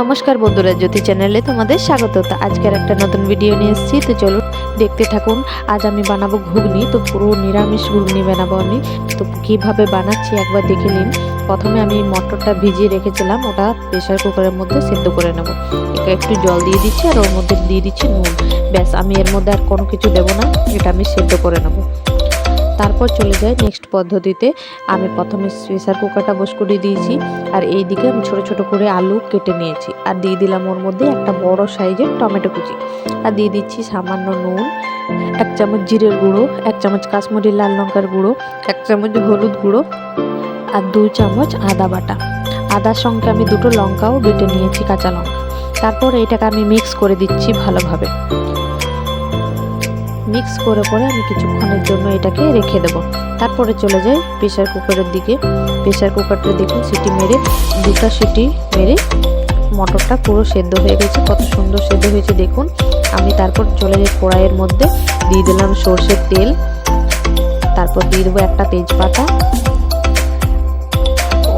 নমস্কার বন্ধুরা, জ্যোতি চ্যানেলে তোমাদের স্বাগত। তো আজকের একটা নতুন ভিডিও নিয়ে এসেছি, তো চলো দেখতে থাকুন। আজ আমি বানাবো ঘুগনি, তো পুরো নিরামিষ ঘুগনি বানাবো আমি। তো কিভাবে বানাচ্ছি একবার দেখে নিন। প্রথমে আমি মটরটা ভিজিয়ে রেখেছিলাম, ওটা প্রেসার কুকারের মধ্যে সেদ্ধ করে নেব। একটু জল দিয়ে দিচ্ছি আর ওর মধ্যে দিয়ে দিচ্ছি নুন। ব্যাস, আমি এর মধ্যে আর কোনো কিছু দেবো না, এটা আমি সেদ্ধ করে নেব। তারপর চলে যাই নেক্সট পদ্ধতিতে। আমি প্রথমে প্রেসার কুকারটা বস করে দিয়েছি, আর এই দিকে আমি ছোট ছোট করে আলু কেটে নিয়েছি, আর দিয়ে দিলাম ওর মধ্যে একটা বড় সাইজের টমেটো কুচি, আর দিয়ে দিচ্ছি সামান্য নুন, 1 চামচ জিরের গুঁড়ো, 1 চামচ কাশ্মীরি লাল লঙ্কার গুঁড়ো, 1 চামচ হলুদ গুঁড়ো, আর 2 চামচ আদা বাটা। আদার সঙ্গে আমি 2টো লঙ্কাও বেটে নিয়েছি, কাঁচা লঙ্কা। তারপর এটাকে আমি মিক্স করে দিচ্ছি ভালোভাবে। মিক্স করে আমি কিছুক্ষণের জন্য এটাকে রেখে দেব। তারপরে চলে যাই প্রেসার কুকারের দিকে। প্রেসার কুকারটা দেখুন সিটি মেরে, 2টা সিটি মেরে মটরটা পুরো সেদ্ধ হয়ে গেছে, কত সুন্দর সেদ্ধ হয়েছে দেখুন। আমি তারপর চলে যাই কড়াইয়ের মধ্যে, দিয়ে দিলাম সর্ষের তেল, তারপর দিয়ে দেবো একটা তেজপাতা,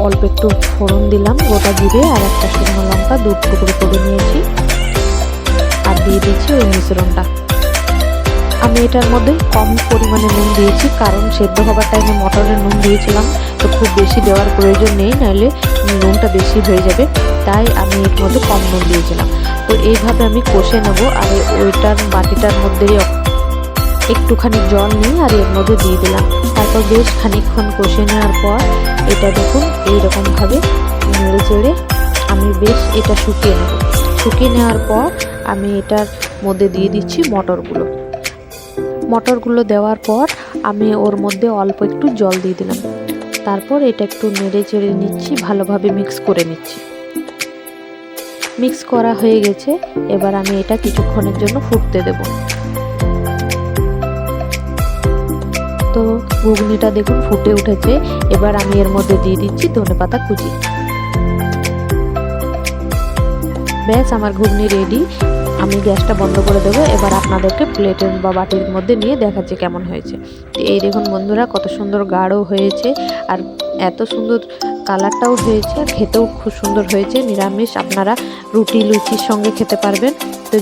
অল্প একটু ফোড়ন দিলাম, গোটা জিরে আর একটা শুকনো লঙ্কা 2 টুকরো করে নিয়েছি, আর দিয়ে দিচ্ছি ওই মিশ্রণটা। আমি এটার মধ্যে কম পরিমাণে নুন দিয়েছি, কারণ সেদ্ধ হবার টাইমে মটরে নুন দিয়েছিলাম, তো খুব বেশি দেওয়ার প্রয়োজন নেই, নাহলে নুনটা বেশি হয়ে যাবে, তাই আমি এর মধ্যে কম নুন দিয়েছিলাম। তো এইভাবে আমি কষে নেবো, আর ওইটার বাটিটার মধ্যে একটুখানি জল নিয়ে আর এর মধ্যে দিয়ে দিলাম। তারপর বেশ খানিকক্ষণ কষে নেওয়ার পর এটা দেখুন এইরকমভাবে নেড়ে চেড়ে আমি বেশ এটা শুকিয়ে নেব। শুকিয়ে নেওয়ার পর আমি এটার মধ্যে দিয়ে দিচ্ছি মটরগুলো দেওয়ার পর আমি ওর মধ্যে অল্প একটু জল দিয়ে দিলাম। তারপর এটা একটু নেড়ে চেড়ে নিচ্ছি, ভালোভাবে মিক্স করে নিচ্ছি। মিক্স করা হয়ে গেছে, এবার আমি এটা কিছুক্ষণের জন্য ফুটতে দেব। তো ঘুগনিটা দেখুন ফুটে উঠেছে, এবার আমি এর মধ্যে দিয়ে দিচ্ছি ধনেপাতা কুচি। ব্যাস, আমার ঘুগনি রেডি। আমি গ্যাসটা বন্ধ করে দেবো। এবার আপনাদেরকে প্লেটের বা বাটির মধ্যে নিয়ে দেখাচ্ছি কেমন হয়েছে। এই দেখুন বন্ধুরা, কত সুন্দর গাঢ় হয়েছে, আর এত সুন্দর কালারটাও হয়েছে, আর খেতেও খুব সুন্দর হয়েছে। নিরামিষ আপনারা রুটি লুচির সঙ্গে খেতে পারবেন। তো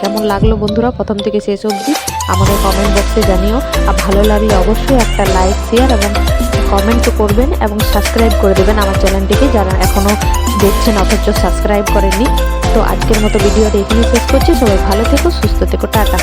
কেমন লাগলো বন্ধুরা প্রথম থেকে শেষ অবধি আমাদের কমেন্ট বক্সে জানিও। আর ভালো লাগলে অবশ্যই একটা লাইক, শেয়ার এবং কমেন্ট করবেন, এবং সাবস্ক্রাইব করে দেবেন আমার চ্যানেলটিকে, যারা এখনও দেখছেন অথচ সাবস্ক্রাইব করেননি। তো আজকের মতো ভিডিওটা এখানে শেষ করছি। সবাই ভালো থেকো, সুস্থ থেকো, টাটা।